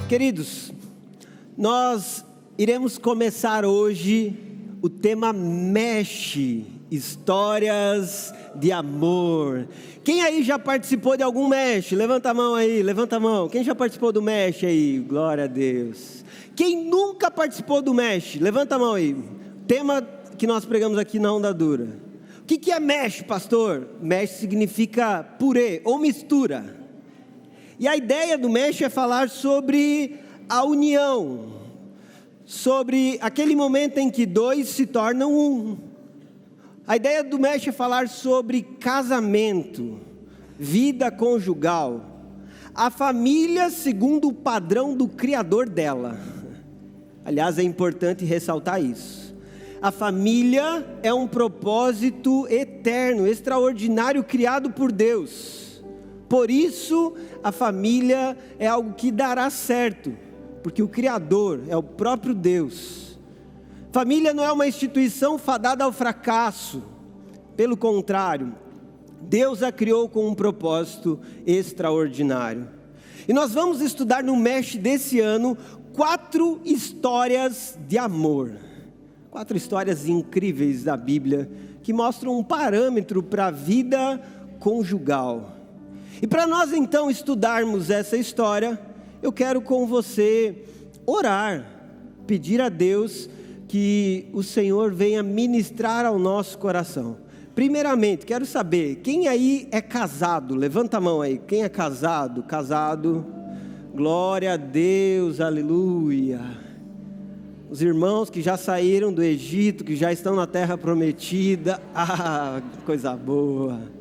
Queridos, nós iremos começar hoje o tema MESH, Histórias de Amor. Quem aí já participou de algum MESH? Levanta a mão aí, levanta a mão. Quem já participou do MESH aí? Glória a Deus. Quem nunca participou do MESH? Levanta a mão aí. Tema que nós pregamos aqui na Onda Dura. O que é MESH, pastor? MESH significa purê ou mistura. E a ideia do MESH é falar sobre a união, sobre aquele momento em que dois se tornam um. A ideia do MESH é falar sobre casamento, vida conjugal, a família segundo o padrão do Criador dela. Aliás, é importante ressaltar isso. A família é um propósito eterno, extraordinário, criado por Deus. Por isso, a família é algo que dará certo, porque o Criador é o próprio Deus. Família não é uma instituição fadada ao fracasso, pelo contrário, Deus a criou com um propósito extraordinário. E nós vamos estudar no MESH desse ano 4 histórias de amor, 4 histórias incríveis da Bíblia, que mostram um parâmetro para a vida conjugal. E para nós então estudarmos essa história, eu quero com você orar, pedir a Deus que o Senhor venha ministrar ao nosso coração. Primeiramente, quero saber, quem aí é casado? Levanta a mão aí, quem é casado? Casado, glória a Deus, aleluia. Os irmãos que já saíram do Egito, que já estão na terra prometida, coisa boa.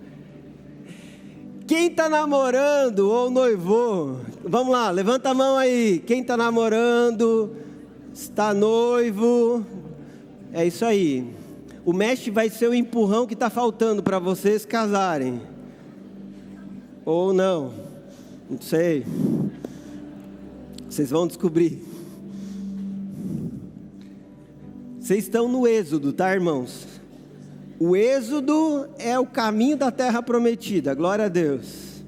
Quem está namorando ou noivou? Vamos lá, levanta a mão aí. Quem está namorando, está noivo, é isso aí. O MESH vai ser o empurrão que está faltando para vocês casarem. Ou não, não sei. Vocês vão descobrir. Vocês estão no êxodo, tá, irmãos? O êxodo é o caminho da terra prometida, glória a Deus.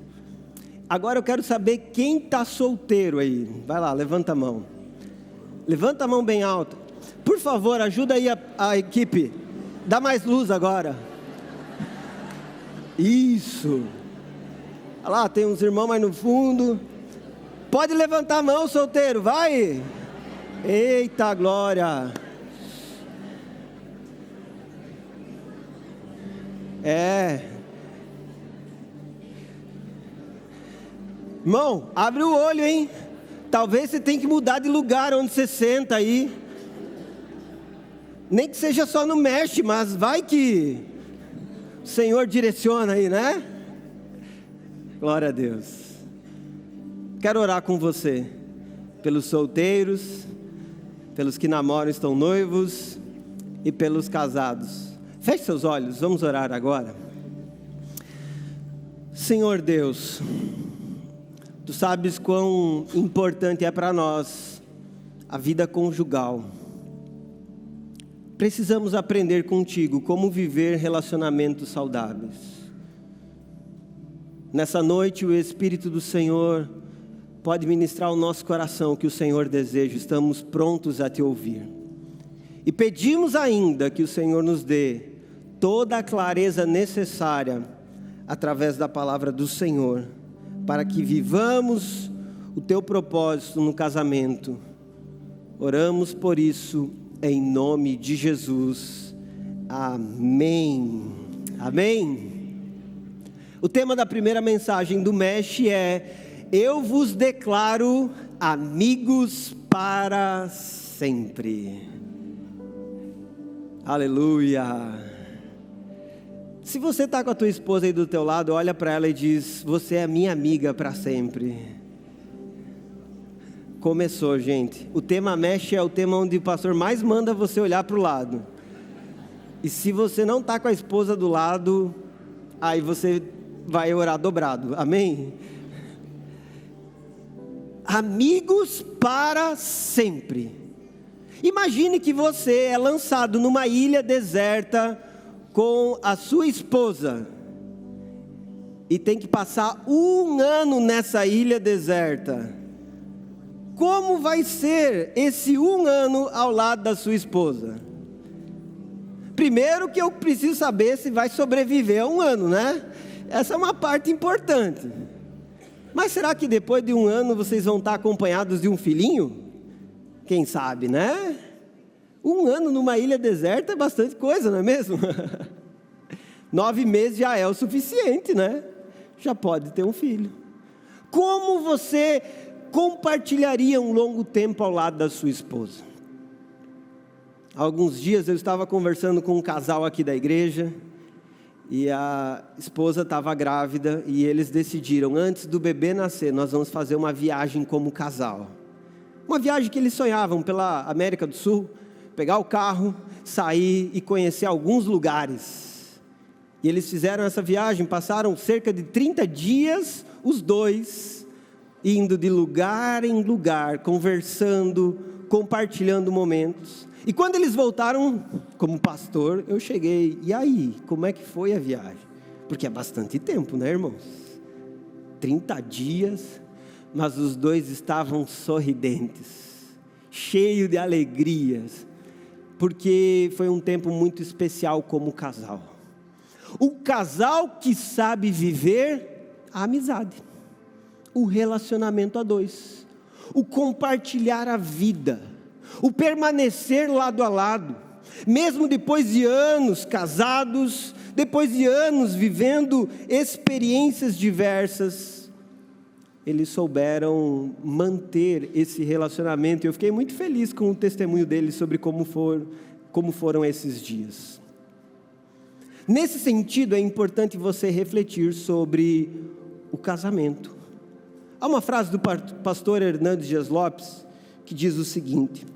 Agora eu quero saber quem está solteiro aí. Vai lá, levanta a mão. Levanta a mão bem alta. Por favor, ajuda aí a equipe. Dá mais luz agora. Isso. Olha lá, tem uns irmãos mais no fundo. Pode levantar a mão, solteiro, vai. Eita glória. Irmão, abre o olho, hein? Talvez você tenha que mudar de lugar onde você senta aí. Nem que seja só no MESH, mas vai que o Senhor direciona aí, né? Glória a Deus. Quero orar com você, pelos solteiros, pelos que namoram, estão noivos e pelos casados. Feche seus olhos, vamos orar agora. Senhor Deus, Tu sabes quão importante é para nós a vida conjugal. Precisamos aprender contigo como viver relacionamentos saudáveis. Nessa noite o Espírito do Senhor pode ministrar ao nosso coração o que o Senhor deseja, estamos prontos a Te ouvir. E pedimos ainda que o Senhor nos dê toda a clareza necessária através da palavra do Senhor, para que vivamos o Teu propósito no casamento. Oramos por isso em nome de Jesus. Amém. Amém. O tema da primeira mensagem do MESH é: eu vos declaro amigos para sempre. Aleluia. Se você está com a tua esposa aí do teu lado, olha para ela e diz: você é minha amiga para sempre. Começou, gente. O tema MESH é o tema onde o pastor mais manda você olhar para o lado. E se você não está com a esposa do lado, aí você vai orar dobrado. Amém? Amigos para sempre. Imagine que você é lançado numa ilha deserta com a sua esposa e tem que passar 1 ano nessa ilha deserta, como vai ser esse 1 ano ao lado da sua esposa? Primeiro que eu preciso saber se vai sobreviver a 1 ano, né? Essa é uma parte importante. Mas será que depois de 1 ano vocês vão estar acompanhados de um filhinho? Quem sabe, né? 1 ano numa ilha deserta é bastante coisa, não é mesmo? 9 meses já é o suficiente, né? Já pode ter um filho. Como você compartilharia um longo tempo ao lado da sua esposa? Há alguns dias eu estava conversando com um casal aqui da igreja, e a esposa estava grávida, e eles decidiram, antes do bebê nascer, nós vamos fazer uma viagem como casal. Uma viagem que eles sonhavam pela América do Sul, pegar o carro, sair e conhecer alguns lugares. E eles fizeram essa viagem, passaram cerca de 30 dias, os dois, indo de lugar em lugar, conversando, compartilhando momentos. E quando eles voltaram, como pastor, eu cheguei, e aí, como é que foi a viagem? Porque é bastante tempo, né, irmãos? 30 dias, mas os dois estavam sorridentes, cheios de alegrias, porque foi um tempo muito especial como casal. O casal que sabe viver a amizade, o relacionamento a dois, o compartilhar a vida, o permanecer lado a lado, mesmo depois de anos casados, depois de anos vivendo experiências diversas, eles souberam manter esse relacionamento. Eu fiquei muito feliz com o testemunho deles sobre como foram esses dias. Nesse sentido, é importante você refletir sobre o casamento. Há uma frase do pastor Hernandes Dias Lopes que diz o seguinte: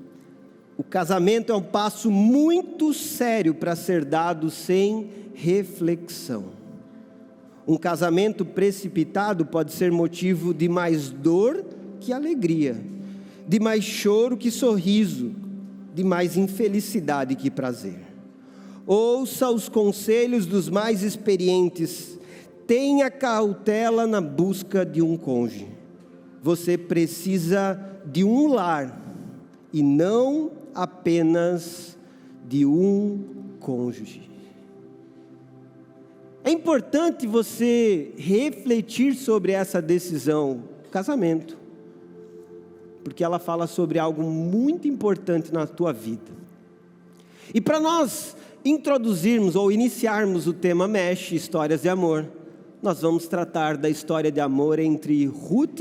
o casamento é um passo muito sério para ser dado sem reflexão. Um casamento precipitado pode ser motivo de mais dor que alegria, de mais choro que sorriso, de mais infelicidade que prazer. Ouça os conselhos dos mais experientes, tenha cautela na busca de um cônjuge. Você precisa de um lar e não apenas de um cônjuge. É importante você refletir sobre essa decisão, casamento, porque ela fala sobre algo muito importante na tua vida. E para nós introduzirmos ou iniciarmos o tema Mesh, Histórias de Amor, nós vamos tratar da história de amor entre Ruth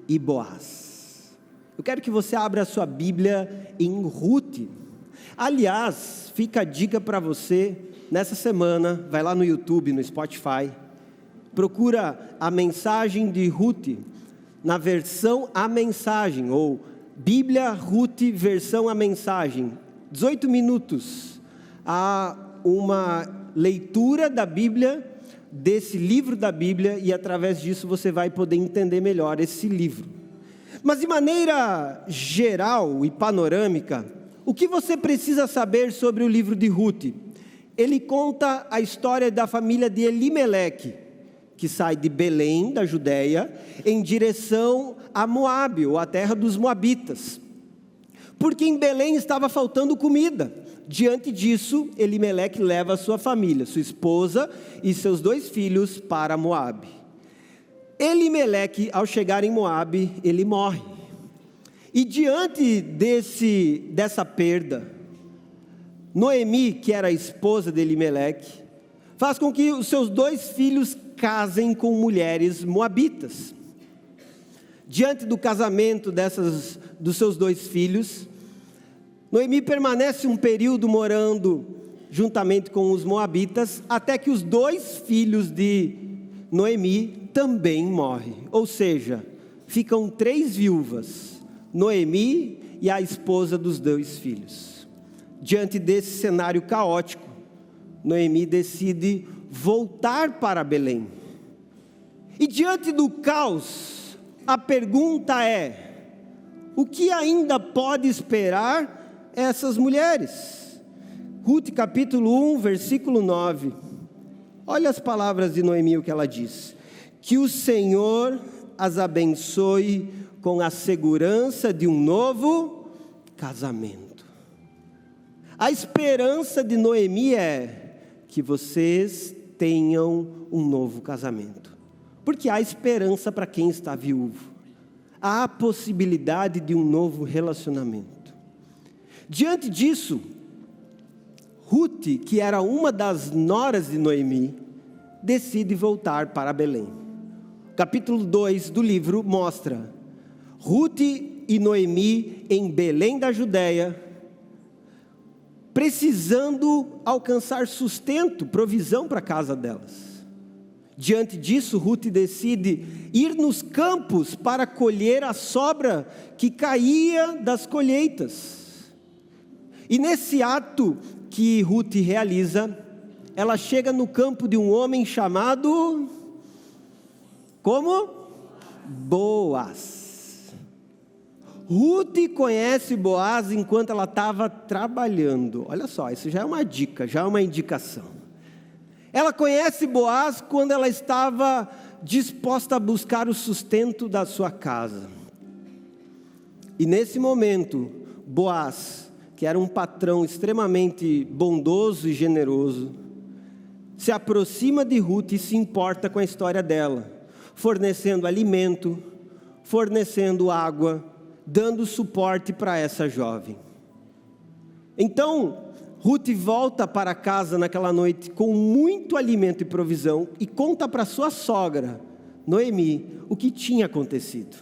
e Boaz. Eu quero que você abra a sua Bíblia em Ruth. Aliás, fica a dica para você. Nessa semana, vai lá no YouTube, no Spotify, procura a mensagem de Ruth, na versão A Mensagem, ou Bíblia Ruth, versão A Mensagem, 18 minutos, há uma leitura da Bíblia, desse livro da Bíblia, e através disso você vai poder entender melhor esse livro. Mas de maneira geral e panorâmica, o que você precisa saber sobre o livro de Ruth? Ele conta a história da família de Elimeleque, que sai de Belém, da Judéia, em direção a Moabe, ou a terra dos Moabitas. Porque em Belém estava faltando comida. Diante disso, Elimeleque leva a sua família, sua esposa e seus 2 filhos para Moabe. Elimeleque, ao chegar em Moabe, ele morre. E diante dessa perda, Noemi, que era a esposa de Elimeleque, faz com que os seus 2 filhos casem com mulheres moabitas. Diante do casamento dos seus 2 filhos, Noemi permanece um período morando juntamente com os moabitas, até que os 2 filhos de Noemi também morrem. Ou seja, ficam 3 viúvas, Noemi e a esposa dos 2 filhos. Diante desse cenário caótico, Noemi decide voltar para Belém. E diante do caos, a pergunta é: o que ainda pode esperar essas mulheres? Ruth capítulo 1, versículo 9. Olha as palavras de Noemi, o que ela diz: que o Senhor as abençoe com a segurança de um novo casamento. A esperança de Noemi é que vocês tenham um novo casamento, porque há esperança para quem está viúvo, há a possibilidade de um novo relacionamento. Diante disso, Ruth, que era uma das noras de Noemi, decide voltar para Belém. Capítulo 2 do livro mostra Ruth e Noemi em Belém da Judéia, precisando alcançar sustento, provisão para a casa delas. Diante disso, Ruth decide ir nos campos para colher a sobra que caía das colheitas. E nesse ato que Ruth realiza, ela chega no campo de um homem chamado, como? Boaz. Ruth conhece Boaz enquanto ela estava trabalhando. Olha só, isso já é uma dica, já é uma indicação. Ela conhece Boaz quando ela estava disposta a buscar o sustento da sua casa. E nesse momento, Boaz, que era um patrão extremamente bondoso e generoso, se aproxima de Ruth e se importa com a história dela, fornecendo alimento, fornecendo água, dando suporte para essa jovem. Então, Ruth volta para casa naquela noite com muito alimento e provisão e conta para sua sogra, Noemi, o que tinha acontecido.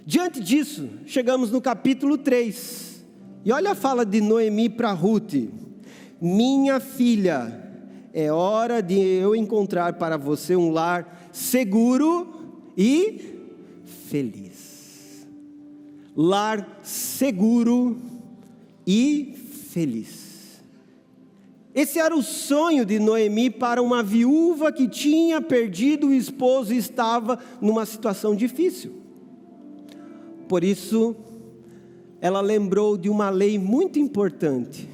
Diante disso, chegamos no capítulo 3. E olha a fala de Noemi para Ruth: minha filha, é hora de eu encontrar para você um lar seguro e feliz. Lar seguro e feliz. Esse era o sonho de Noemi para uma viúva que tinha perdido o esposo e estava numa situação difícil. Por isso, ela lembrou de uma lei muito importante,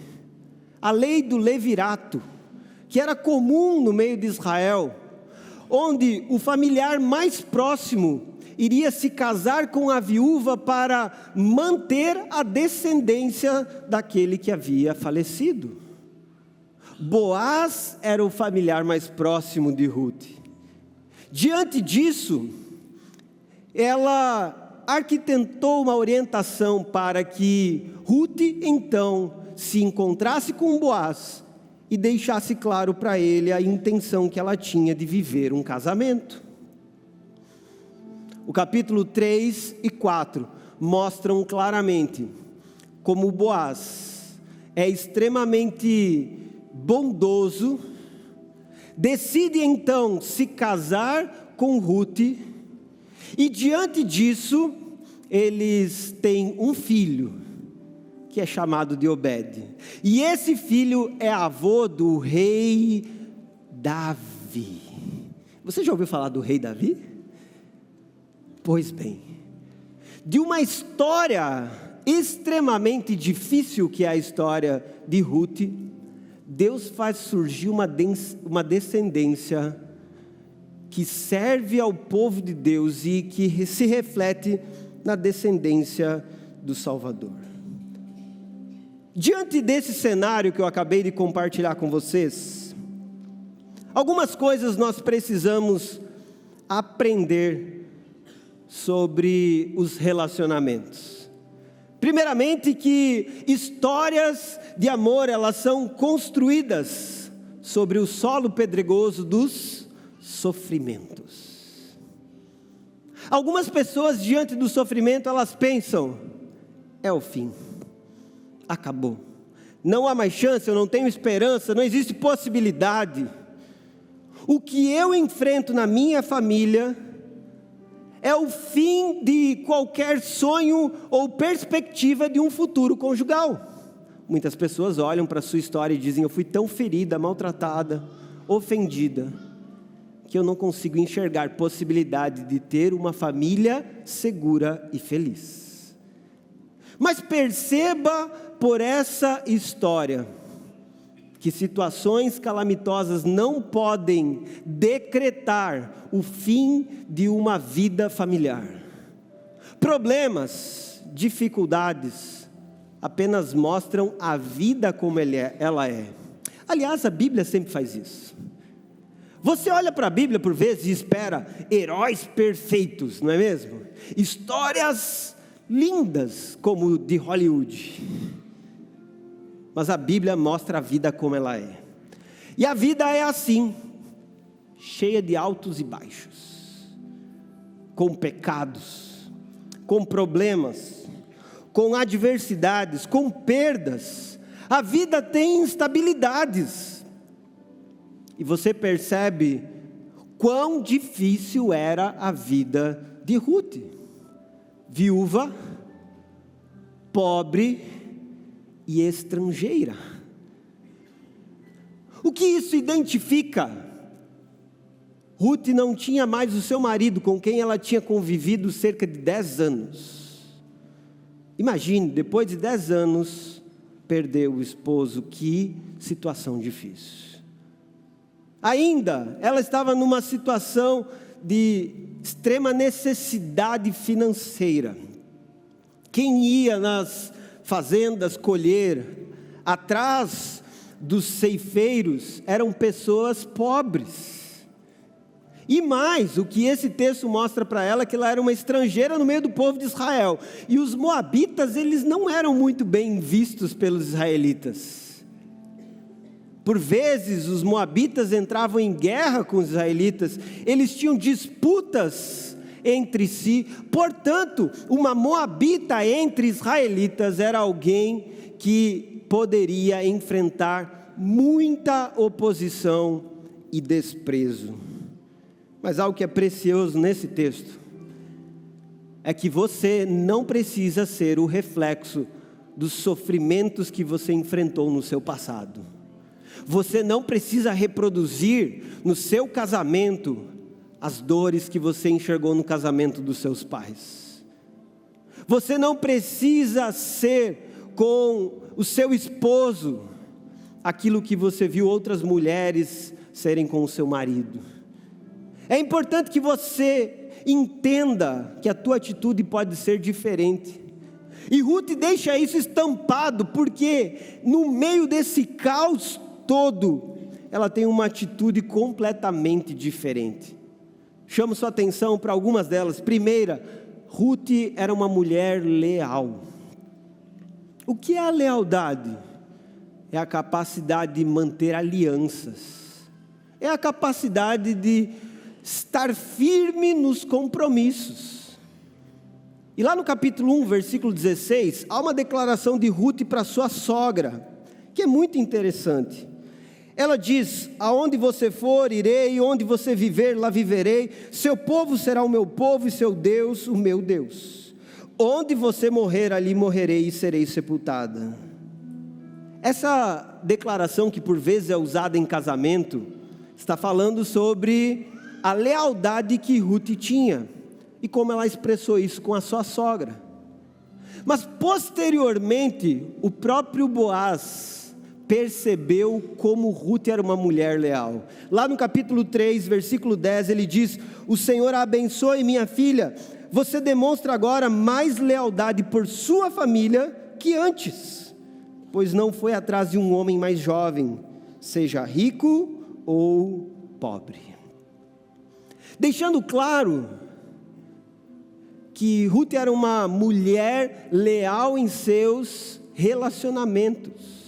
a lei do levirato, que era comum no meio de Israel, onde o familiar mais próximo iria se casar com a viúva para manter a descendência daquele que havia falecido. Boaz era o familiar mais próximo de Ruth. Diante disso, ela arquitetou uma orientação para que Ruth então se encontrasse com Boaz e deixasse claro para ele a intenção que ela tinha de viver um casamento. O capítulo 3 e 4 mostram claramente como Boaz é extremamente bondoso, decide então se casar com Ruth, e diante disso, eles têm um filho, que é chamado de Obed, e esse filho é avô do rei Davi. Você já ouviu falar do rei Davi? Pois bem, de uma história extremamente difícil que é a história de Ruth, Deus faz surgir uma descendência que serve ao povo de Deus e que se reflete na descendência do Salvador. Diante desse cenário que eu acabei de compartilhar com vocês, algumas coisas nós precisamos aprender sobre os relacionamentos. Primeiramente, que histórias de amor, elas são construídas sobre o solo pedregoso dos sofrimentos. Algumas pessoas, diante do sofrimento, elas pensam: é o fim, acabou, não há mais chance, eu não tenho esperança, não existe possibilidade. O que eu enfrento na minha família é o fim de qualquer sonho ou perspectiva de um futuro conjugal. Muitas pessoas olham para a sua história e dizem: eu fui tão ferida, maltratada, ofendida, que eu não consigo enxergar possibilidade de ter uma família segura e feliz. Mas perceba por essa história que situações calamitosas não podem decretar o fim de uma vida familiar. Problemas, dificuldades, apenas mostram a vida como ela é. Aliás, a Bíblia sempre faz isso. Você olha para a Bíblia por vezes e espera heróis perfeitos, não é mesmo? Histórias lindas como de Hollywood. Mas a Bíblia mostra a vida como ela é. E a vida é assim, cheia de altos e baixos, com pecados, com problemas, com adversidades, com perdas. A vida tem instabilidades. E você percebe quão difícil era a vida de Ruth. Viúva, pobre e estrangeira. O que isso identifica? Ruth não tinha mais o seu marido, com quem ela tinha convivido cerca de 10 anos. Imagine, depois de 10 anos, perdeu o esposo. Que situação difícil. Ainda, ela estava numa situação de extrema necessidade financeira. Quem ia nas fazendas colher, atrás dos ceifeiros, eram pessoas pobres. E mais, o que esse texto mostra para ela, que ela era uma estrangeira no meio do povo de Israel. E os moabitas, eles não eram muito bem vistos pelos israelitas. Por vezes, os moabitas entravam em guerra com os israelitas, eles tinham disputas entre si. Portanto, uma moabita entre israelitas era alguém que poderia enfrentar muita oposição e desprezo. Mas algo que é precioso nesse texto é que você não precisa ser o reflexo dos sofrimentos que você enfrentou no seu passado. Você não precisa reproduzir no seu casamento as dores que você enxergou no casamento dos seus pais. Você não precisa ser com o seu esposo aquilo que você viu outras mulheres serem com o seu marido. É importante que você entenda que a tua atitude pode ser diferente. E Ruth deixa isso estampado, porque no meio desse caos todo, ela tem uma atitude completamente diferente. Chamo sua atenção para algumas delas. Primeira, Ruth era uma mulher leal. O que é a lealdade? É a capacidade de manter alianças. É a capacidade de estar firme nos compromissos. E lá no capítulo 1, versículo 16, há uma declaração de Ruth para sua sogra, que é muito interessante. Ela diz: aonde você for, irei, onde você viver, lá viverei, seu povo será o meu povo e seu Deus, o meu Deus. Onde você morrer, ali morrerei e serei sepultada. Essa declaração, que por vezes é usada em casamento, está falando sobre a lealdade que Ruth tinha, e como ela expressou isso com a sua sogra. Mas posteriormente, o próprio Boaz percebeu como Ruth era uma mulher leal. Lá no capítulo 3, versículo 10, ele diz: o Senhor a abençoe, minha filha, você demonstra agora mais lealdade por sua família que antes, pois não foi atrás de um homem mais jovem, seja rico ou pobre. Deixando claro que Ruth era uma mulher leal em seus relacionamentos.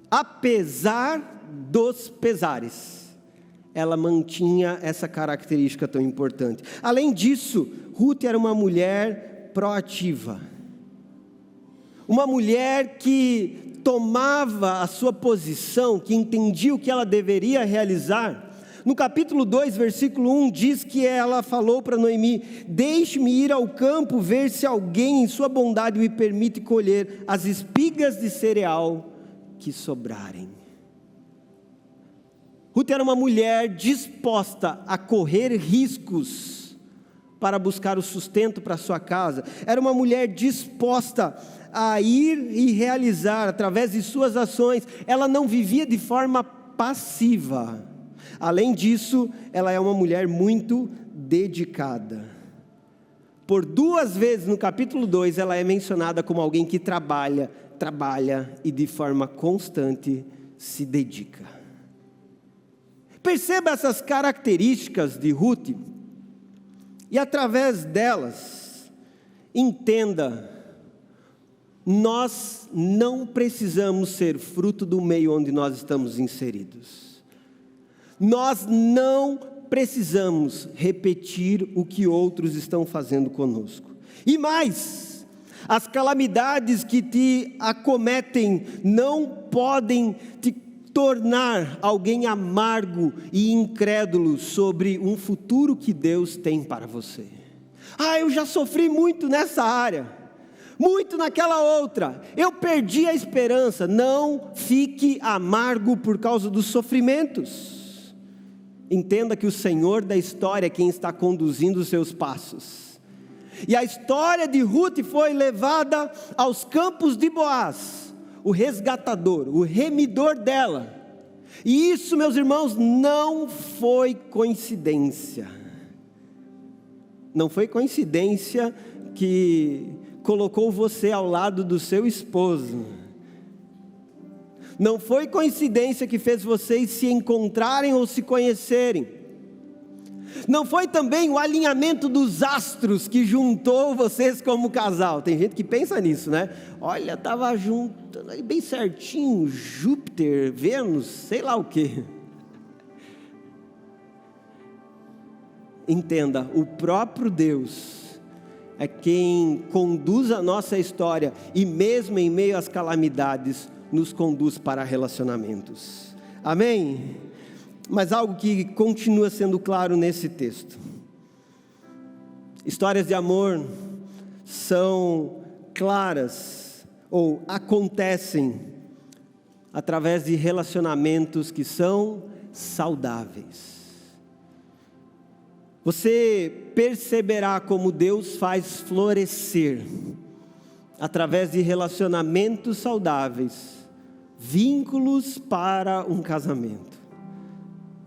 Apesar dos pesares, ela mantinha essa característica tão importante. Além disso, Ruth era uma mulher proativa. Uma mulher que tomava a sua posição, que entendia o que ela deveria realizar. No capítulo 2, versículo 1, diz que ela falou para Noemi: deixe-me ir ao campo, ver se alguém em sua bondade me permite colher as espigas de cereal que sobrarem. Ruth era uma mulher disposta a correr riscos para buscar o sustento para sua casa. Era uma mulher disposta a ir e realizar através de suas ações. Ela não vivia de forma passiva. Além disso, ela é uma mulher muito dedicada. Por 2 vezes no capítulo 2, ela é mencionada como alguém que trabalha e de forma constante se dedica. Perceba essas características de Ruth e através delas, entenda, nós não precisamos ser fruto do meio onde nós estamos inseridos. Nós não precisamos repetir o que outros estão fazendo conosco. E mais, as calamidades que te acometem não podem te tornar alguém amargo e incrédulo sobre um futuro que Deus tem para você. Eu já sofri muito nessa área, muito naquela outra, eu perdi a esperança. Não fique amargo por causa dos sofrimentos. Entenda que o Senhor da história é quem está conduzindo os seus passos. E a história de Ruth foi levada aos campos de Boaz, o resgatador, o remidor dela. E isso, meus irmãos, não foi coincidência. Não foi coincidência que colocou você ao lado do seu esposo. Não foi coincidência que fez vocês se encontrarem ou se conhecerem. Não foi também o alinhamento dos astros que juntou vocês como casal. Tem gente que pensa nisso, né? Olha, estava junto, bem certinho, Júpiter, Vênus, sei lá o quê. Entenda, o próprio Deus é quem conduz a nossa história e mesmo em meio às calamidades, nos conduz para relacionamentos. Amém? Mas algo que continua sendo claro nesse texto. Histórias de amor são claras ou acontecem através de relacionamentos que são saudáveis. Você perceberá como Deus faz florescer através de relacionamentos saudáveis, vínculos para um casamento.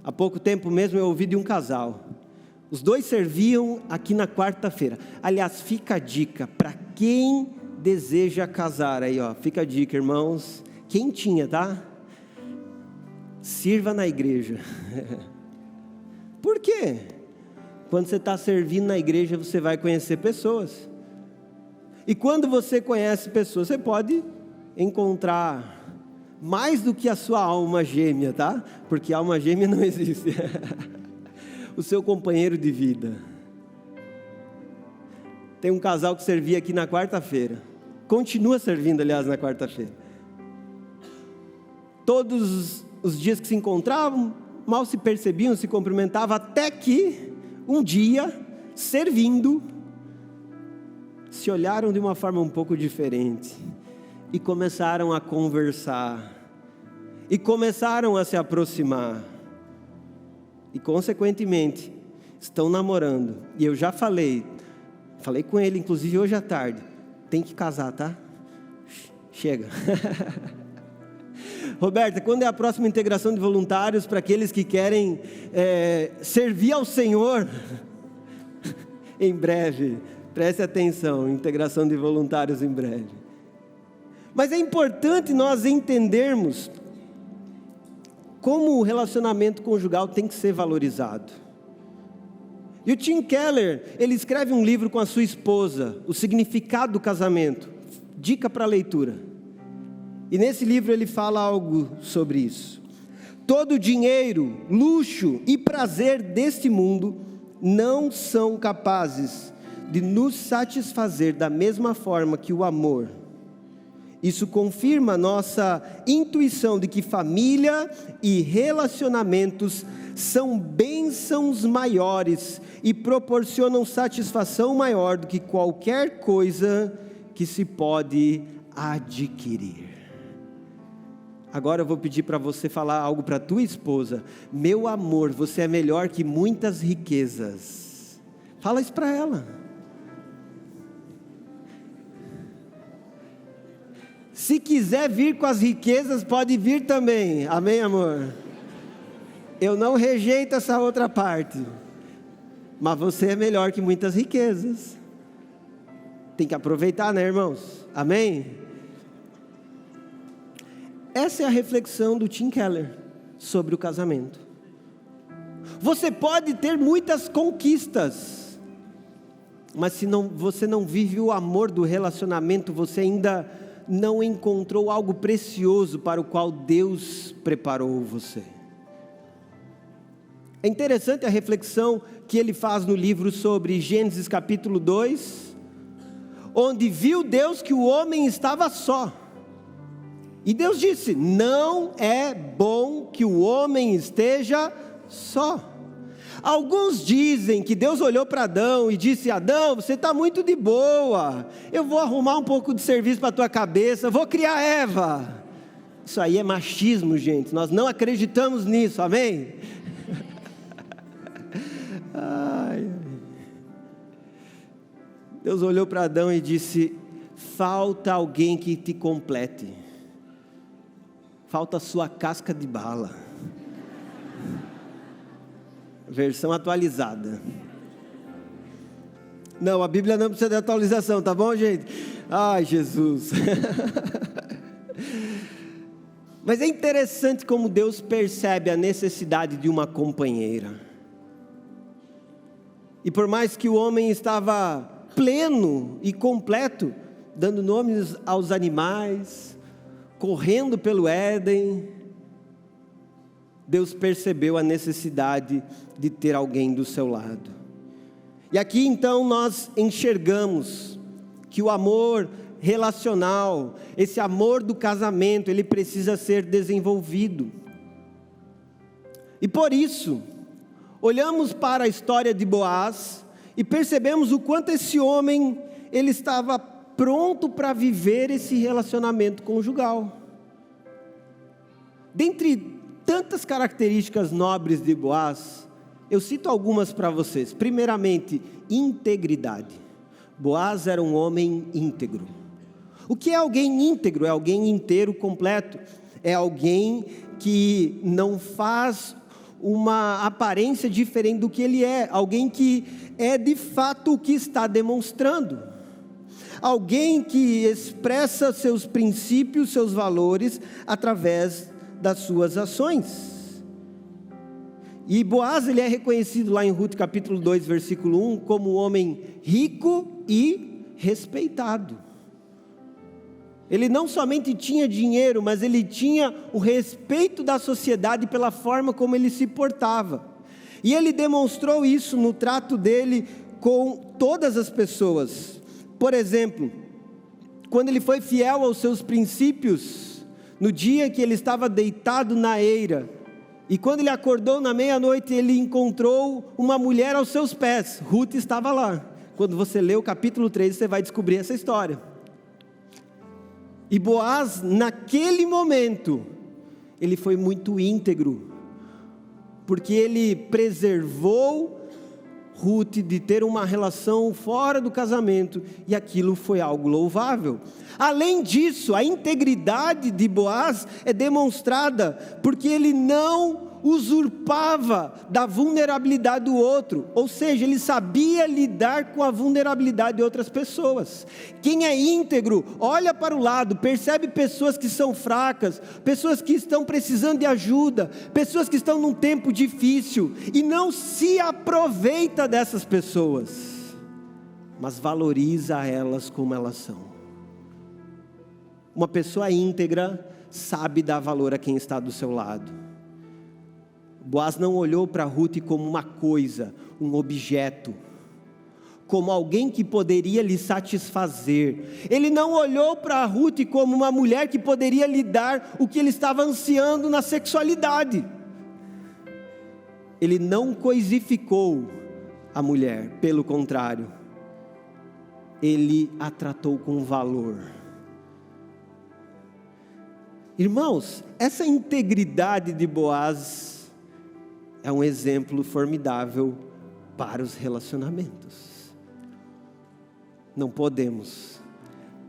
Há pouco tempo mesmo eu ouvi de um casal. Os dois serviam aqui na quarta-feira. Aliás, fica a dica para quem deseja casar aí, ó. Fica a dica, irmãos. Quentinha, tá? Sirva na igreja. Por quê? Quando você está servindo na igreja, você vai conhecer pessoas. E quando você conhece pessoas, você pode encontrar mais do que a sua alma gêmea, tá? Porque alma gêmea não existe. O seu companheiro de vida. Tem um casal que servia aqui na quarta-feira. Continua servindo, aliás, na quarta-feira. Todos os dias que se encontravam, mal se percebiam, se cumprimentavam, até que um dia, servindo, se olharam de uma forma um pouco diferente e começaram a conversar e começaram a se aproximar e consequentemente estão namorando. E eu já falei com ele inclusive hoje à tarde, tem que casar, tá? Chega. Roberta, quando é a próxima integração de voluntários para aqueles que querem servir ao Senhor? Em breve. Preste atenção, integração de voluntários em breve. Mas é importante nós entendermos como o relacionamento conjugal tem que ser valorizado. E o Tim Keller, ele escreve um livro com a sua esposa, O Significado do Casamento, dica para leitura. E nesse livro ele fala algo sobre isso. Todo dinheiro, luxo e prazer deste mundo não são capazes de nos satisfazer da mesma forma que o amor. Isso confirma nossa intuição de que família e relacionamentos são bênçãos maiores e proporcionam satisfação maior do que qualquer coisa que se pode adquirir. Agora eu vou pedir para você falar algo para a tua esposa. Meu amor, você é melhor que muitas riquezas. Fala isso para ela. Se quiser vir com as riquezas, pode vir também. Amém, amor? Eu não rejeito essa outra parte. Mas você é melhor que muitas riquezas. Tem que aproveitar, né, irmãos? Amém? Essa é a reflexão do Tim Keller sobre o casamento. Você pode ter muitas conquistas, mas se você não vive o amor do relacionamento, você ainda não encontrou algo precioso para o qual Deus preparou você. É interessante a reflexão que ele faz no livro sobre Gênesis capítulo 2, onde viu Deus que o homem estava só. E Deus disse: não é bom que o homem esteja só. Alguns dizem que Deus olhou para Adão e disse: Adão, você está muito de boa, eu vou arrumar um pouco de serviço para a tua cabeça, vou criar Eva. Isso aí é machismo, gente, nós não acreditamos nisso, amém? Ai. Deus olhou para Adão e disse: falta alguém que te complete, falta a sua casca de bala. Versão atualizada. Não, a Bíblia não precisa de atualização, tá bom, gente? Ai, Jesus. Mas é interessante como Deus percebe a necessidade de uma companheira. E por mais que o homem estava pleno e completo, dando nomes aos animais, correndo pelo Éden, Deus percebeu a necessidade de ter alguém do seu lado. E aqui então nós enxergamos que o amor relacional, esse amor do casamento, ele precisa ser desenvolvido. E por isso, olhamos para a história de Boaz e percebemos o quanto esse homem, ele estava pronto para viver esse relacionamento conjugal. Dentre tantas características nobres de Boaz, eu cito algumas para vocês. Primeiramente, integridade. Boaz era um homem íntegro. O que é alguém íntegro? É alguém inteiro, completo. É alguém que não faz uma aparência diferente do que ele é. Alguém que é de fato o que está demonstrando. Alguém que expressa seus princípios, seus valores, através das suas ações. E Boaz, ele é reconhecido lá em Ruth capítulo 2, versículo 1, como um homem rico e respeitado. Ele não somente tinha dinheiro, mas ele tinha o respeito da sociedade pela forma como ele se portava. E ele demonstrou isso no trato dele com todas as pessoas. Por exemplo, quando ele foi fiel aos seus princípios, no dia que ele estava deitado na eira, e quando ele acordou na meia-noite, ele encontrou uma mulher aos seus pés. Ruth estava lá. Quando você lê o capítulo 3, você vai descobrir essa história. E Boaz, naquele momento, ele foi muito íntegro, porque ele preservou Ruth de ter uma relação fora do casamento, e aquilo foi algo louvável. Além disso, a integridade de Boaz é demonstrada porque ele não usurpava da vulnerabilidade do outro, ou seja, ele sabia lidar com a vulnerabilidade de outras pessoas. Quem é íntegro, olha para o lado, percebe pessoas que são fracas, pessoas que estão precisando de ajuda, pessoas que estão num tempo difícil, e não se aproveita dessas pessoas, mas valoriza elas como elas são. Uma pessoa íntegra sabe dar valor a quem está do seu lado. Boaz não olhou para Ruth como uma coisa, um objeto, como alguém que poderia lhe satisfazer. Ele não olhou para Ruth como uma mulher que poderia lhe dar o que ele estava ansiando na sexualidade. Ele não coisificou a mulher, pelo contrário, ele a tratou com valor. Irmãos, essa integridade de Boaz é um exemplo formidável para os relacionamentos. Não podemos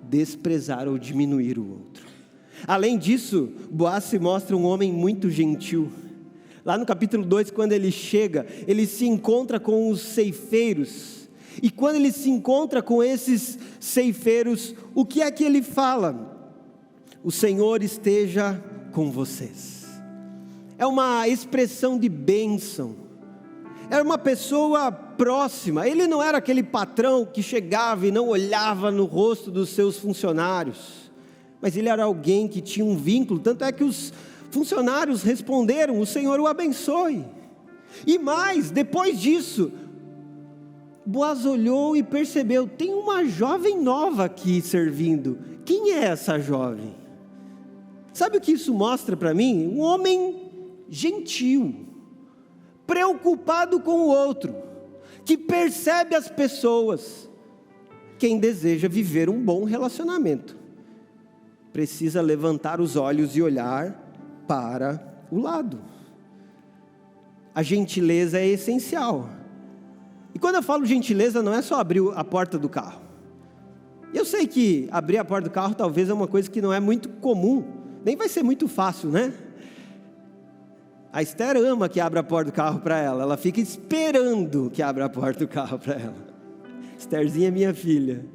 desprezar ou diminuir o outro. Além disso, Boaz se mostra um homem muito gentil. Lá no capítulo 2, quando ele chega, ele se encontra com os ceifeiros. E quando ele se encontra com esses ceifeiros, o que é que ele fala? O Senhor esteja com vocês. É uma expressão de bênção. Era uma pessoa próxima. Ele não era aquele patrão que chegava e não olhava no rosto dos seus funcionários. Mas ele era alguém que tinha um vínculo. Tanto é que os funcionários responderam: o Senhor o abençoe. E mais, depois disso, Boaz olhou e percebeu: tem uma jovem nova aqui servindo. Quem é essa jovem? Sabe o que isso mostra para mim? Um homem gentil, preocupado com o outro, que percebe as pessoas. Quem deseja viver um bom relacionamento precisa levantar os olhos e olhar para o lado. A gentileza é essencial. E quando eu falo gentileza, não é só abrir a porta do carro. Eu sei que abrir a porta do carro talvez é uma coisa que não é muito comum, nem vai ser muito fácil, né? A Esther ama que abra a porta do carro para ela. Ela fica esperando que abra a porta do carro para ela. Estherzinha é minha filha.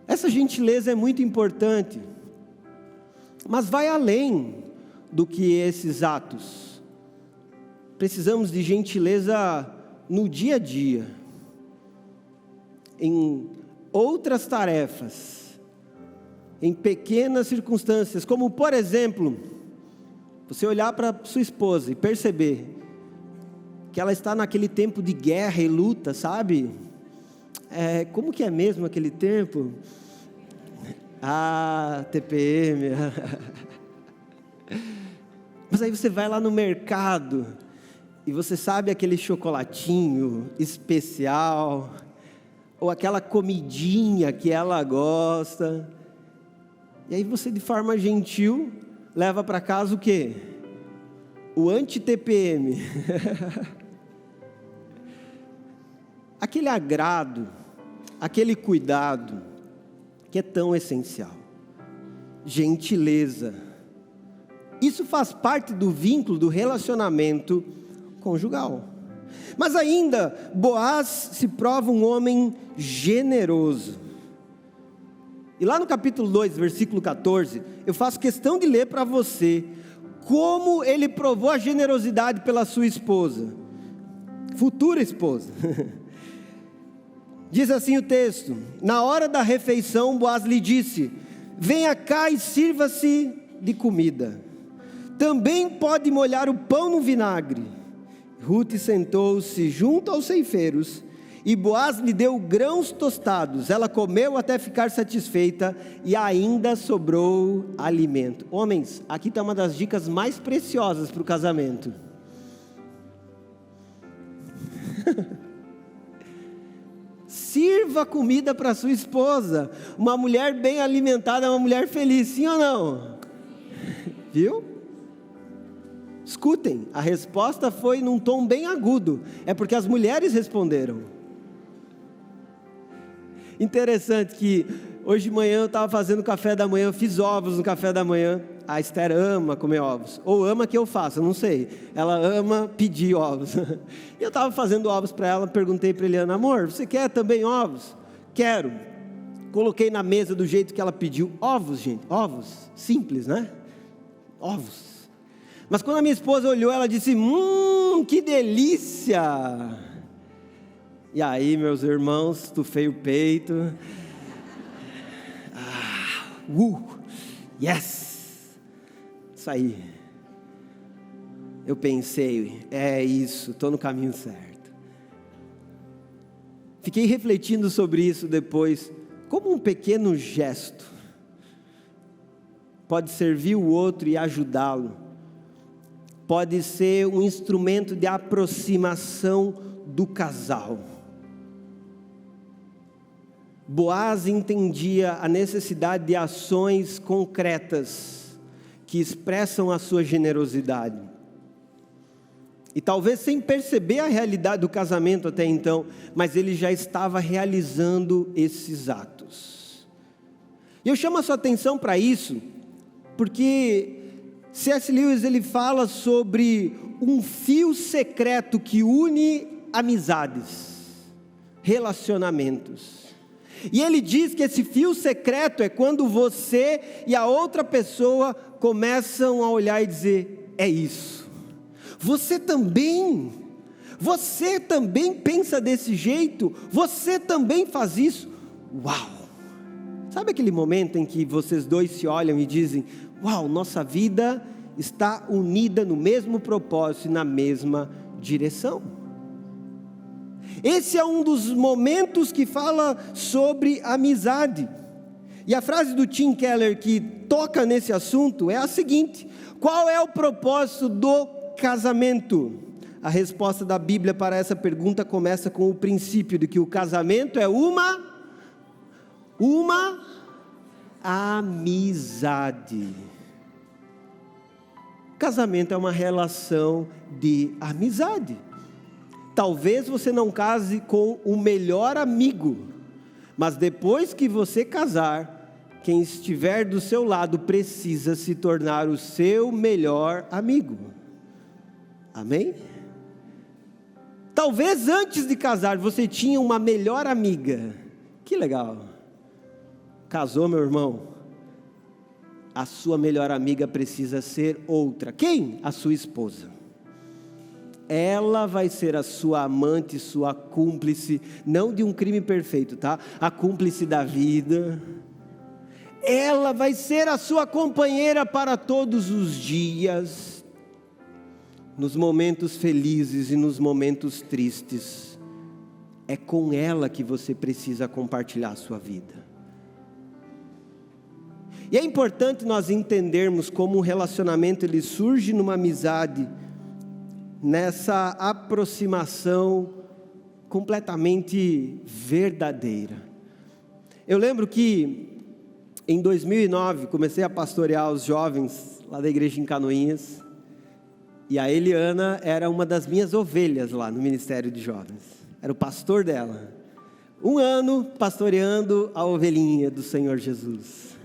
Essa gentileza é muito importante. Mas vai além do que esses atos. Precisamos de gentileza no dia a dia. Em outras tarefas. Em pequenas circunstâncias. Como, por exemplo, você olhar para sua esposa e perceber que ela está naquele tempo de guerra e luta, sabe? Como que é mesmo aquele tempo? TPM. Mas aí você vai lá no mercado e você sabe aquele chocolatinho especial, ou aquela comidinha que ela gosta, e aí você, de forma gentil, leva para casa o quê? O anti-TPM. Aquele agrado, aquele cuidado que é tão essencial. Gentileza. Isso faz parte do vínculo, do relacionamento conjugal. Mas ainda, Boaz se prova um homem generoso. E lá no capítulo 2, versículo 14, eu faço questão de ler para você como ele provou a generosidade pela sua esposa, futura esposa. Diz assim o texto: na hora da refeição, Boaz lhe disse: venha cá e sirva-se de comida. Também pode molhar o pão no vinagre. Ruth sentou-se junto aos ceifeiros, e Boaz lhe deu grãos tostados. Ela comeu até ficar satisfeita, e ainda sobrou alimento. Homens, aqui está uma das dicas mais preciosas para o casamento. Sirva comida para sua esposa. Uma mulher bem alimentada é uma mulher feliz, sim ou não? Viu? Escutem, a resposta foi num tom bem agudo. É porque as mulheres responderam. Interessante que hoje de manhã eu estava fazendo café da manhã, eu fiz ovos no café da manhã. A Esther ama comer ovos, ou ama que eu faça, não sei. Ela ama pedir ovos. E eu estava fazendo ovos para ela, perguntei para Eliana: amor, você quer também ovos? Quero. Coloquei na mesa do jeito que ela pediu. Ovos, gente, ovos, simples, né? Ovos. Mas quando a minha esposa olhou, ela disse: que delícia! E aí, meus irmãos, estufei o peito. Yes! Isso aí. Eu pensei: é isso, estou no caminho certo. Fiquei refletindo sobre isso depois. Como um pequeno gesto pode servir o outro e ajudá-lo. Pode ser um instrumento de aproximação do casal. Boaz entendia a necessidade de ações concretas que expressam a sua generosidade. E talvez sem perceber a realidade do casamento até então, mas ele já estava realizando esses atos. E eu chamo a sua atenção para isso, porque C.S. Lewis ele fala sobre um fio secreto que une amizades, relacionamentos. E ele diz que esse fio secreto é quando você e a outra pessoa começam a olhar e dizer: é isso. Você também pensa desse jeito, você também faz isso. Uau! Sabe aquele momento em que vocês dois se olham e dizem: uau, nossa vida está unida no mesmo propósito e na mesma direção. Esse é um dos momentos que fala sobre amizade. E a frase do Tim Keller que toca nesse assunto é a seguinte: qual é o propósito do casamento? A resposta da Bíblia para essa pergunta começa com o princípio de que o casamento é uma amizade. Casamento é uma relação de amizade. Talvez você não case com o melhor amigo, mas depois que você casar, quem estiver do seu lado precisa se tornar o seu melhor amigo. Amém? Talvez antes de casar você tinha uma melhor amiga. Que legal. Casou, meu irmão? A sua melhor amiga precisa ser outra. Quem? A sua esposa. Ela vai ser a sua amante, sua cúmplice, não de um crime perfeito, tá? A cúmplice da vida. Ela vai ser a sua companheira para todos os dias. Nos momentos felizes e nos momentos tristes, é com ela que você precisa compartilhar a sua vida. E é importante nós entendermos como um relacionamento ele surge numa amizade, nessa aproximação completamente verdadeira. Eu lembro que em 2009 comecei a pastorear os jovens lá da igreja em Canoinhas. E a Eliana era uma das minhas ovelhas lá no Ministério de Jovens. Era o pastor dela. 1 ano pastoreando a ovelhinha do Senhor Jesus.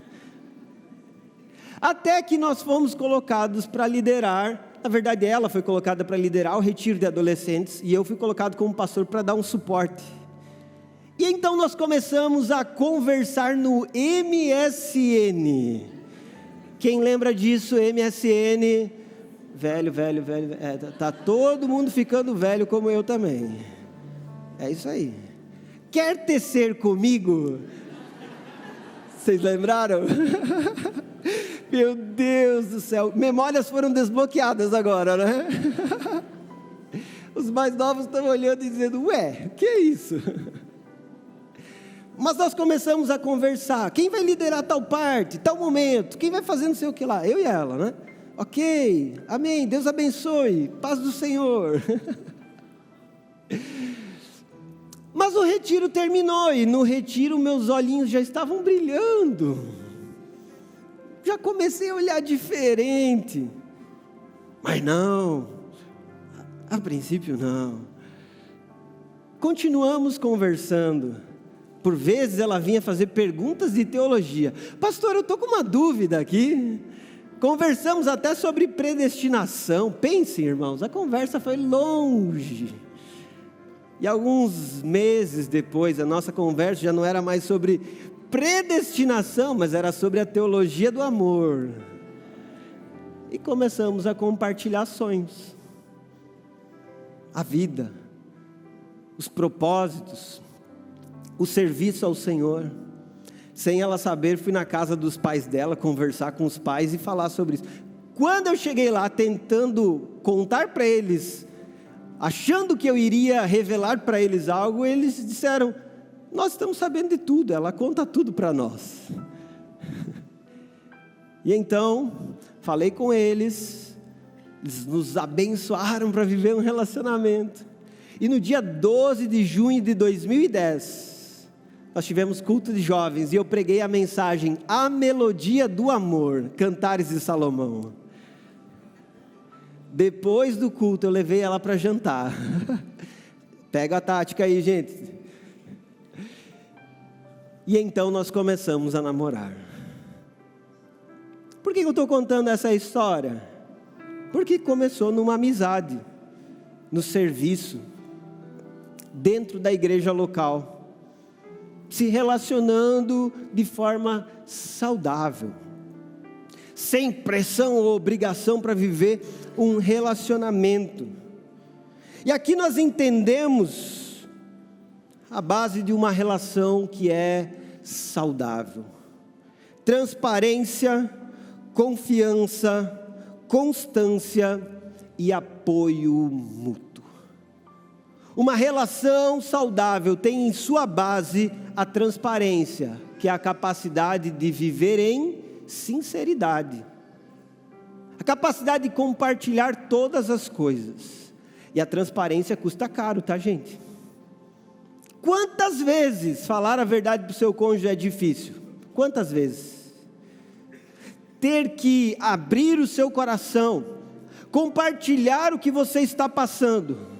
Até que nós fomos colocados para liderar. Na verdade, ela foi colocada para liderar o retiro de adolescentes. E eu fui colocado como pastor para dar um suporte. E então nós começamos a conversar no MSN. Quem lembra disso? MSN... Velho, tá todo mundo ficando velho como eu também. É isso aí. Quer tecer comigo? Vocês lembraram? Meu Deus do céu, memórias foram desbloqueadas agora, né? Os mais novos estão olhando e dizendo: ué, o que é isso? Mas nós começamos a conversar. Quem vai liderar tal parte, tal momento? Quem vai fazer não sei o que lá? Eu e ela, né? Ok, amém, Deus abençoe, paz do Senhor. Mas o retiro terminou, e no retiro meus olhinhos já estavam brilhando, já comecei a olhar diferente, mas não, a princípio não. Continuamos conversando, por vezes ela vinha fazer perguntas de teologia: pastor, eu estou com uma dúvida aqui. Conversamos até sobre predestinação. Pensem, irmãos, a conversa foi longe. E alguns meses depois, a nossa conversa já não era mais sobre predestinação, mas era sobre a teologia do amor. E começamos a compartilhar sonhos, a vida, os propósitos, o serviço ao Senhor. Sem ela saber, fui na casa dos pais dela, conversar com os pais e falar sobre isso. Quando eu cheguei lá, tentando contar para eles, achando que eu iria revelar para eles algo, eles disseram: nós estamos sabendo de tudo, ela conta tudo para nós. E então, falei com eles, eles nos abençoaram para viver um relacionamento. E no dia 12 de junho de 2010, nós tivemos culto de jovens e eu preguei a mensagem A Melodia do Amor, Cantares de Salomão. Depois do culto eu levei ela para jantar. Pega a tática aí, gente. E então nós começamos a namorar. Por que eu estou contando essa história? Porque começou numa amizade, no serviço, dentro da igreja local, se relacionando de forma saudável, sem pressão ou obrigação para viver um relacionamento. E aqui nós entendemos a base de uma relação que é saudável: transparência, confiança, constância e apoio mútuo. Uma relação saudável tem em sua base a transparência, que é a capacidade de viver em sinceridade, a capacidade de compartilhar todas as coisas. E a transparência custa caro, tá, gente? Quantas vezes falar a verdade para o seu cônjuge é difícil? Quantas vezes? Ter que abrir o seu coração, compartilhar o que você está passando.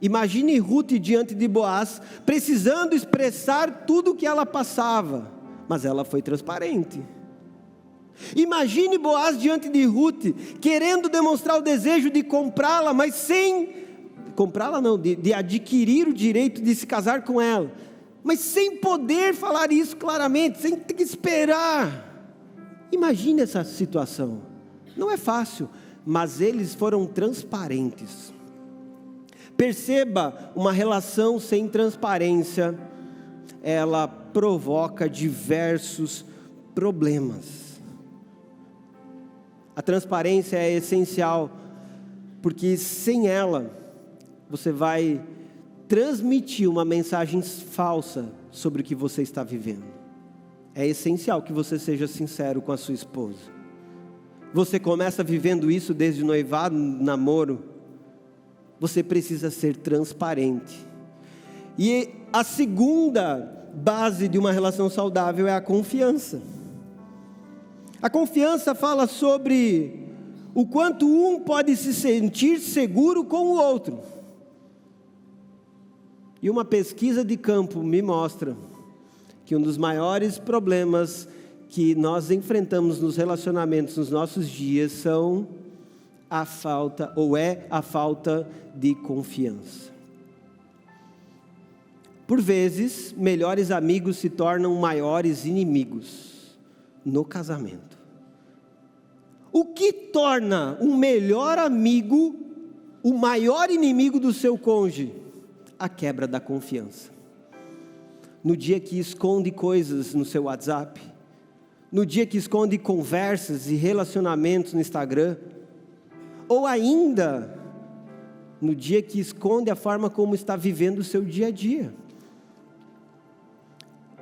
Imagine Ruth diante de Boaz, precisando expressar tudo o que ela passava, mas ela foi transparente. Imagine Boaz diante de Ruth, querendo demonstrar o desejo de comprá-la, mas sem comprá-la não, de adquirir o direito de se casar com ela, mas sem poder falar isso claramente, sem ter que esperar. Imagine essa situação. Não é fácil, mas eles foram transparentes. Perceba, uma relação sem transparência, ela provoca diversos problemas. A transparência é essencial, porque sem ela, você vai transmitir uma mensagem falsa sobre o que você está vivendo. É essencial que você seja sincero com a sua esposa. Você começa vivendo isso desde o noivado, namoro. Você precisa ser transparente. E a segunda base de uma relação saudável é a confiança. A confiança fala sobre o quanto um pode se sentir seguro com o outro. E uma pesquisa de campo me mostra que um dos maiores problemas que nós enfrentamos nos relacionamentos nos nossos dias são a falta de confiança. Por vezes, melhores amigos se tornam maiores inimigos no casamento. O que torna um melhor amigo o maior inimigo do seu cônjuge? A quebra da confiança. No dia que esconde coisas no seu WhatsApp, no dia que esconde conversas e relacionamentos no Instagram, ou ainda no dia que esconde a forma como está vivendo o seu dia a dia.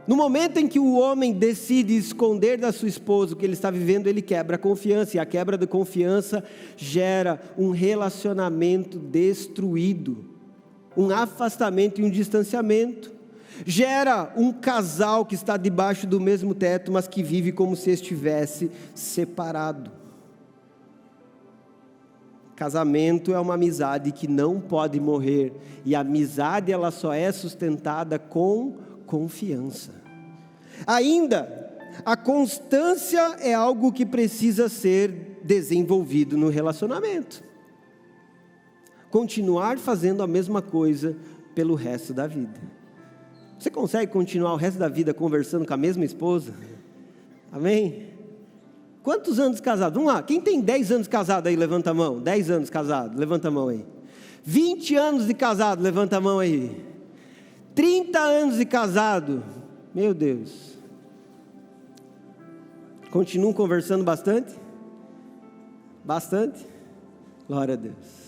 No momento em que o homem decide esconder da sua esposa o que ele está vivendo, ele quebra a confiança, e a quebra da confiança gera um relacionamento destruído, um afastamento e um distanciamento, gera um casal que está debaixo do mesmo teto, mas que vive como se estivesse separado. Casamento é uma amizade que não pode morrer, e a amizade ela só é sustentada com confiança. Ainda, a constância é algo que precisa ser desenvolvido no relacionamento. Continuar fazendo a mesma coisa pelo resto da vida. Você consegue continuar o resto da vida conversando com a mesma esposa? Amém? Quantos anos casado? Vamos lá, quem tem 10 anos casado aí, levanta a mão. 10 anos casado, levanta a mão aí. 20 anos de casado, levanta a mão aí. 30 anos de casado, meu Deus. Continuam conversando bastante? Bastante? Glória a Deus.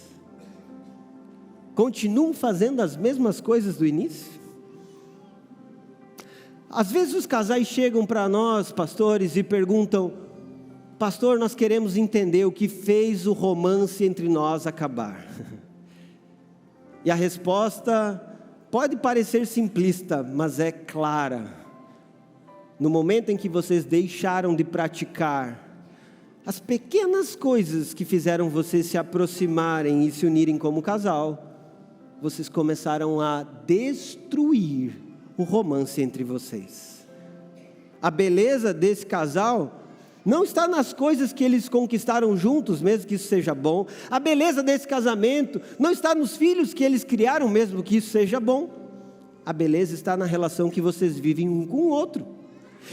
Continuam fazendo as mesmas coisas do início? Às vezes os casais chegam para nós, pastores, e perguntam: pastor, nós queremos entender o que fez o romance entre nós acabar. E a resposta pode parecer simplista, mas é clara. No momento em que vocês deixaram de praticar as pequenas coisas que fizeram vocês se aproximarem e se unirem como casal, vocês começaram a destruir o romance entre vocês. A beleza desse casal não está nas coisas que eles conquistaram juntos, mesmo que isso seja bom. A beleza desse casamento não está nos filhos que eles criaram, mesmo que isso seja bom. A beleza está na relação que vocês vivem um com o outro.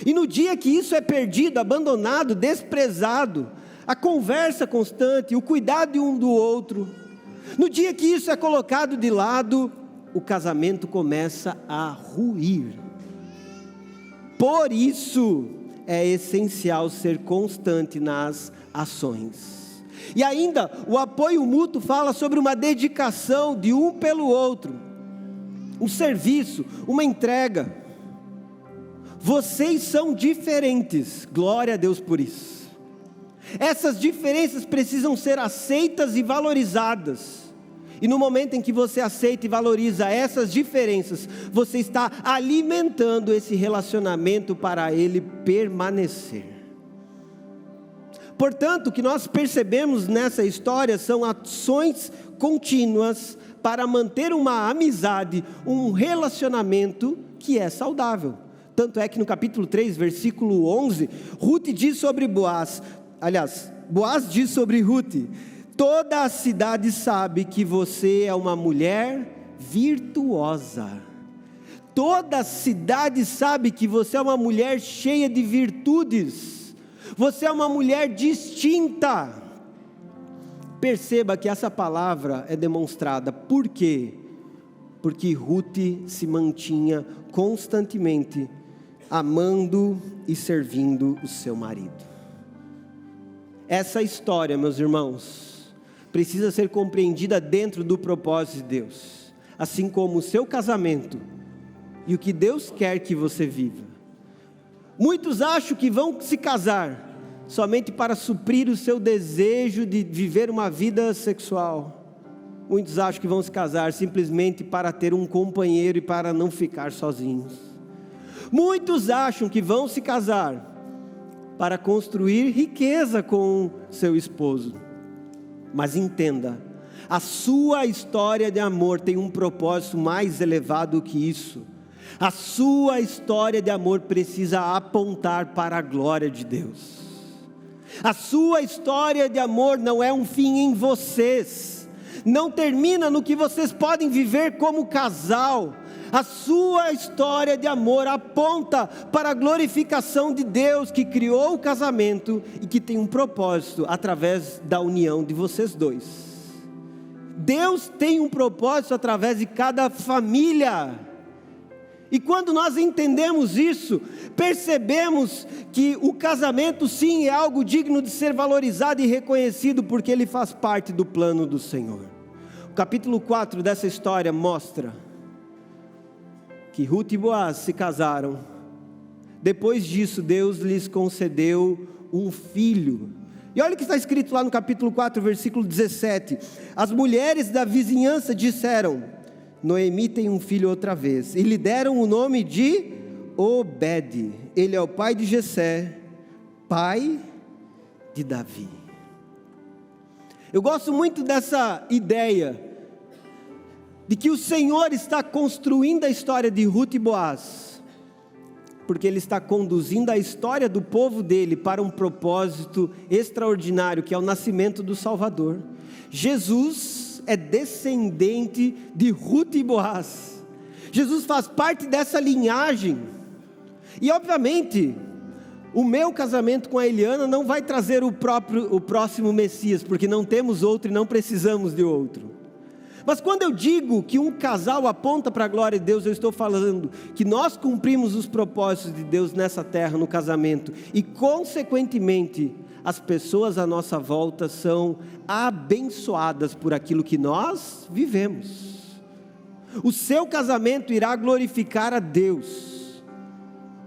E no dia que isso é perdido, abandonado, desprezado, a conversa constante, o cuidado um do outro, no dia que isso é colocado de lado, o casamento começa a ruir. Por isso é essencial ser constante nas ações. E ainda, o apoio mútuo fala sobre uma dedicação de um pelo outro, um serviço, uma entrega. Vocês são diferentes, glória a Deus por isso. Essas diferenças precisam ser aceitas e valorizadas. E no momento em que você aceita e valoriza essas diferenças, você está alimentando esse relacionamento para ele permanecer. Portanto, o que nós percebemos nessa história são ações contínuas para manter uma amizade, um relacionamento que é saudável. Tanto é que no capítulo 3, versículo 11, Ruth diz sobre Boaz, Boaz diz sobre Ruth: toda a cidade sabe que você é uma mulher virtuosa. Toda a cidade sabe que você é uma mulher cheia de virtudes. Você é uma mulher distinta. Perceba que essa palavra é demonstrada. Por quê? Porque Ruth se mantinha constantemente amando e servindo o seu marido. Essa história, meus irmãos, precisa ser compreendida dentro do propósito de Deus, assim como o seu casamento e o que Deus quer que você viva. Muitos acham que vão se casar somente para suprir o seu desejo de viver uma vida sexual. Muitos acham que vão se casar simplesmente para ter um companheiro e para não ficar sozinhos. Muitos acham que vão se casar para construir riqueza com seu esposo. Mas entenda, a sua história de amor tem um propósito mais elevado que isso. A sua história de amor precisa apontar para a glória de Deus. A sua história de amor não é um fim em vocês, não termina no que vocês podem viver como casal. A sua história de amor aponta para a glorificação de Deus, que criou o casamento e que tem um propósito através da união de vocês dois. Deus tem um propósito através de cada família. E quando nós entendemos isso, percebemos que o casamento sim é algo digno de ser valorizado e reconhecido, porque ele faz parte do plano do Senhor. O capítulo 4 dessa história mostra que Ruth e Boaz se casaram. Depois disso, Deus lhes concedeu um filho. E olha o que está escrito lá no capítulo 4, versículo 17. As mulheres da vizinhança disseram: Noemi tem um filho outra vez. E lhe deram o nome de Obed. Ele é o pai de Jessé, pai de Davi. Eu gosto muito dessa ideia de que o Senhor está construindo a história de Ruth e Boaz, porque Ele está conduzindo a história do povo dele para um propósito extraordinário, que é o nascimento do Salvador. Jesus é descendente de Ruth e Boaz. Jesus faz parte dessa linhagem. E obviamente, o meu casamento com a Eliana não vai trazer o próximo Messias, porque não temos outro e não precisamos de outro. Mas quando eu digo que um casal aponta para a glória de Deus, eu estou falando que nós cumprimos os propósitos de Deus nessa terra, no casamento, e consequentemente, as pessoas à nossa volta são abençoadas por aquilo que nós vivemos. O seu casamento irá glorificar a Deus,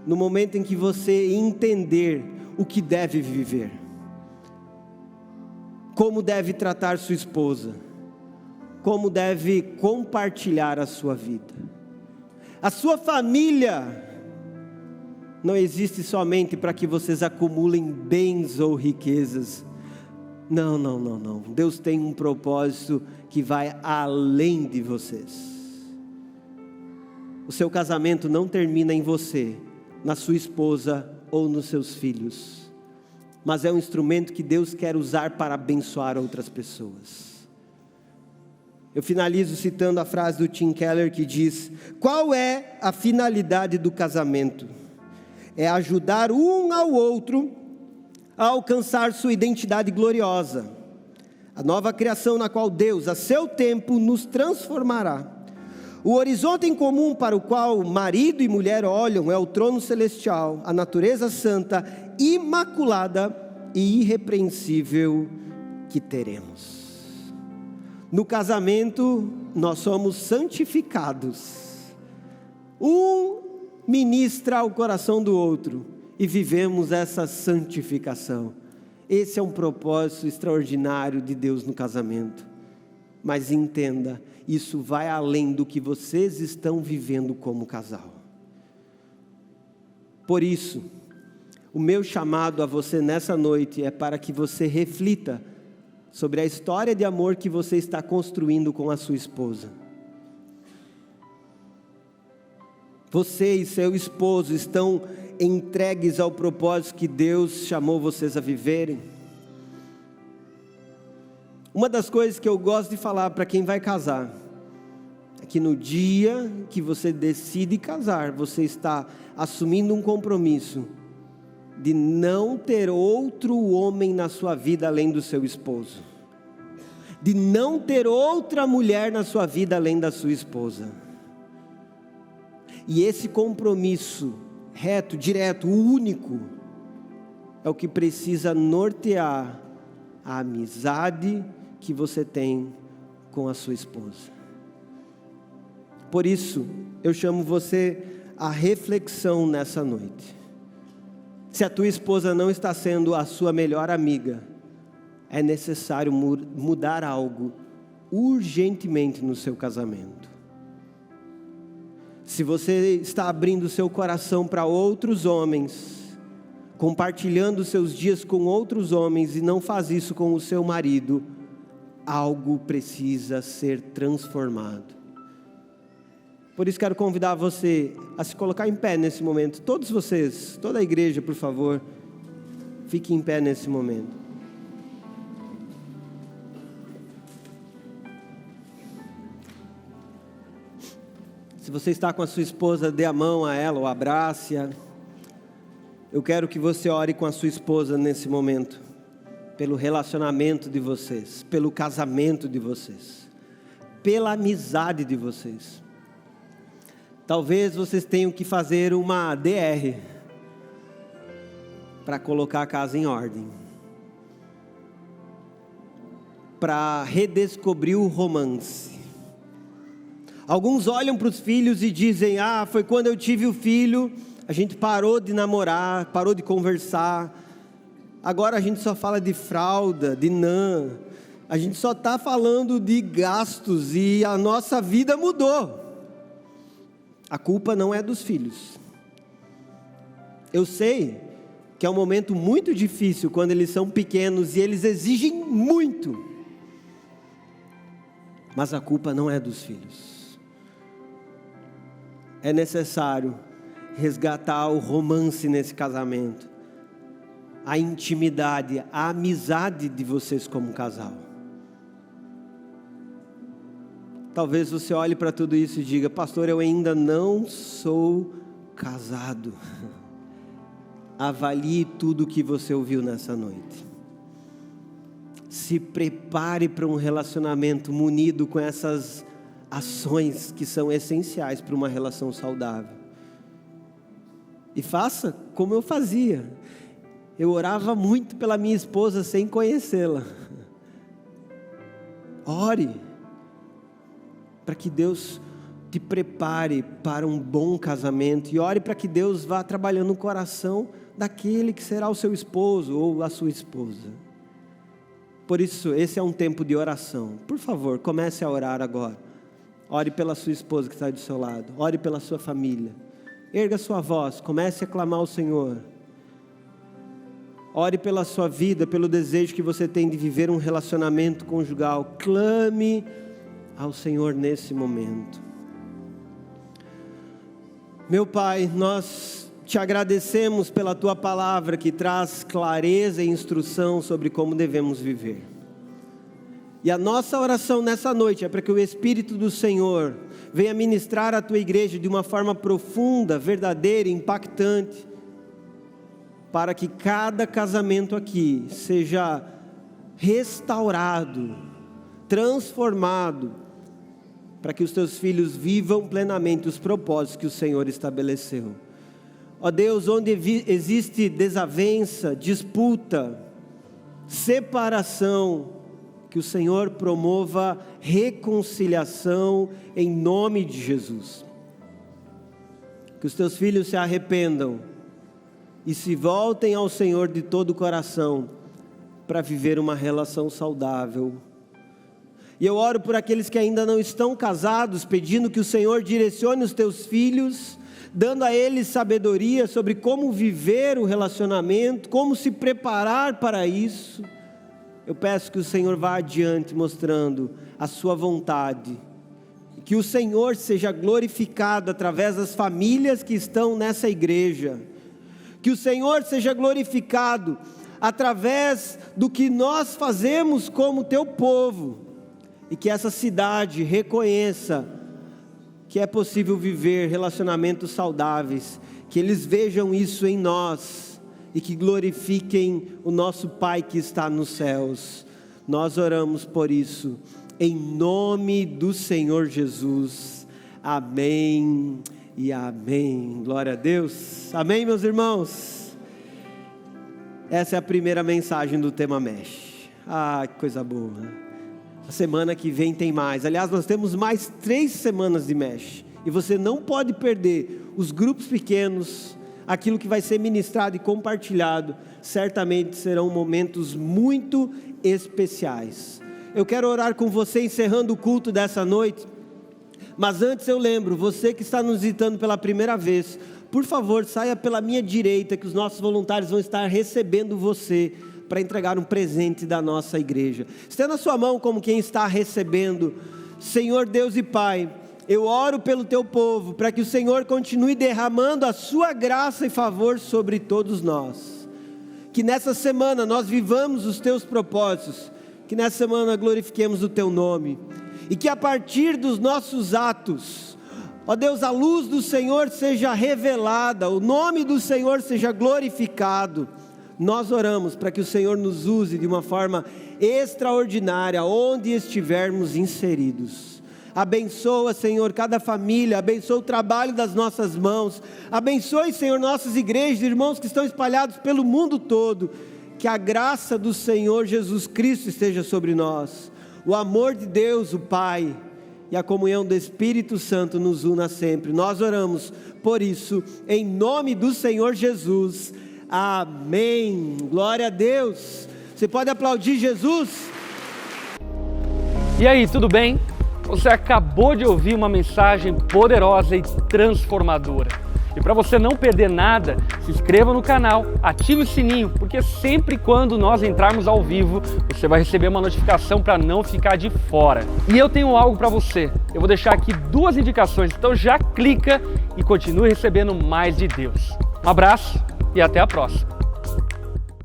no momento em que você entender o que deve viver, como deve tratar sua esposa, como deve compartilhar a sua vida. A sua família não existe somente para que vocês acumulem bens ou riquezas. Não. Deus tem um propósito que vai além de vocês. O seu casamento não termina em você, na sua esposa ou nos seus filhos, mas é um instrumento que Deus quer usar para abençoar outras pessoas. Eu finalizo citando a frase do Tim Keller que diz: qual é a finalidade do casamento? É ajudar um ao outro a alcançar sua identidade gloriosa, a nova criação na qual Deus, a seu tempo, nos transformará. O horizonte em comum para o qual marido e mulher olham é o trono celestial, a natureza santa, imaculada e irrepreensível que teremos. No casamento, nós somos santificados. Um ministra ao coração do outro e vivemos essa santificação. Esse é um propósito extraordinário de Deus no casamento. Mas entenda, isso vai além do que vocês estão vivendo como casal. Por isso, o meu chamado a você nessa noite é para que você reflita sobre a história de amor que você está construindo com a sua esposa. Você e seu esposo estão entregues ao propósito que Deus chamou vocês a viverem? Uma das coisas que eu gosto de falar para quem vai casar é que no dia que você decide casar, você está assumindo um compromisso de não ter outro homem na sua vida além do seu esposo, de não ter outra mulher na sua vida além da sua esposa. E esse compromisso reto, direto, único, é o que precisa nortear a amizade que você tem com a sua esposa. Por isso, eu chamo você à reflexão nessa noite. Se a tua esposa não está sendo a sua melhor amiga, é necessário mudar algo urgentemente no seu casamento. Se você está abrindo seu coração para outros homens, compartilhando seus dias com outros homens e não faz isso com o seu marido, algo precisa ser transformado. Por isso quero convidar você a se colocar em pé nesse momento. Todos vocês, toda a igreja, por favor, fique em pé nesse momento. Se você está com a sua esposa, dê a mão a ela ou abrace-a. Eu quero que você ore com a sua esposa nesse momento, pelo relacionamento de vocês, pelo casamento de vocês, pela amizade de vocês. Talvez vocês tenham que fazer uma DR para colocar a casa em ordem, para redescobrir o romance. Alguns olham para os filhos e dizem: foi quando eu tive o filho, a gente parou de namorar, parou de conversar, agora a gente só fala de fralda, de NAN, a gente só está falando de gastos e a nossa vida mudou. A culpa não é dos filhos. Eu sei que é um momento muito difícil quando eles são pequenos e eles exigem muito, mas a culpa não é dos filhos. É necessário resgatar o romance nesse casamento, a intimidade, a amizade de vocês como casal. Talvez você olhe para tudo isso e diga: pastor, eu ainda não sou casado. Avalie tudo o que você ouviu nessa noite. Se prepare para um relacionamento munido com essas ações que são essenciais para uma relação saudável. E faça como eu fazia. Eu orava muito pela minha esposa sem conhecê-la. Ore para que Deus te prepare para um bom casamento, e ore para que Deus vá trabalhando no coração daquele que será o seu esposo ou a sua esposa. Por isso, esse é um tempo de oração. Por favor, comece a orar agora. Ore pela sua esposa que está do seu lado, ore pela sua família, Erga sua voz, comece a clamar ao Senhor. Ore pela sua vida, pelo desejo que você tem de viver um relacionamento conjugal. Clame ao Senhor nesse momento. Meu Pai, nós te agradecemos pela tua palavra que traz clareza e instrução sobre como devemos viver. E a nossa oração nessa noite é para que o Espírito do Senhor venha ministrar a tua igreja de uma forma profunda, verdadeira e impactante, para que cada casamento aqui seja restaurado, transformado, para que os teus filhos vivam plenamente os propósitos que o Senhor estabeleceu. Ó Deus, onde existe desavença, disputa, separação, que o Senhor promova reconciliação em nome de Jesus. Que os teus filhos se arrependam e se voltem ao Senhor de todo o coração para viver uma relação saudável. E eu oro por aqueles que ainda não estão casados, pedindo que o Senhor direcione os teus filhos, dando a eles sabedoria sobre como viver o relacionamento, como se preparar para isso. Eu peço que o Senhor vá adiante mostrando a sua vontade, que o Senhor seja glorificado através das famílias que estão nessa igreja, que o Senhor seja glorificado através do que nós fazemos como teu povo, e que essa cidade reconheça que é possível viver relacionamentos saudáveis, que eles vejam isso em nós, e que glorifiquem o nosso Pai que está nos céus. Nós oramos por isso, em nome do Senhor Jesus. Amém e amém. Glória a Deus. Amém, meus irmãos? Essa é a primeira mensagem do tema Mesh. Ah, que coisa boa. A semana que vem tem mais. Aliás, nós temos mais 3 semanas de Mesh. E você não pode perder os grupos pequenos, aquilo que vai ser ministrado e compartilhado. Certamente serão momentos muito especiais. Eu quero orar com você encerrando o culto dessa noite. Mas antes eu lembro, você que está nos visitando pela primeira vez, por favor, saia pela minha direita, que os nossos voluntários vão estar recebendo você para entregar um presente da nossa igreja. Estenda a sua mão como quem está recebendo. Senhor Deus e Pai, eu oro pelo teu povo, para que o Senhor continue derramando a sua graça e favor sobre todos nós. Que nessa semana nós vivamos os teus propósitos, que nessa semana glorifiquemos o teu nome, e que a partir dos nossos atos, ó Deus, a luz do Senhor seja revelada, o nome do Senhor seja glorificado. Nós oramos para que o Senhor nos use de uma forma extraordinária, onde estivermos inseridos. Abençoa, Senhor, cada família, abençoa o trabalho das nossas mãos, abençoe, Senhor, nossas igrejas, irmãos que estão espalhados pelo mundo todo. Que a graça do Senhor Jesus Cristo esteja sobre nós, o amor de Deus, o Pai, e a comunhão do Espírito Santo nos una sempre. Nós oramos por isso, em nome do Senhor Jesus, amém. Glória a Deus. Você pode aplaudir Jesus? E aí, tudo bem? Você acabou de ouvir uma mensagem poderosa e transformadora. E para você não perder nada, se inscreva no canal, ative o sininho, porque sempre quando nós entrarmos ao vivo, você vai receber uma notificação para não ficar de fora. E eu tenho algo para você. Eu vou deixar aqui 2 indicações, então já clica e continue recebendo mais de Deus. Um abraço e até a próxima.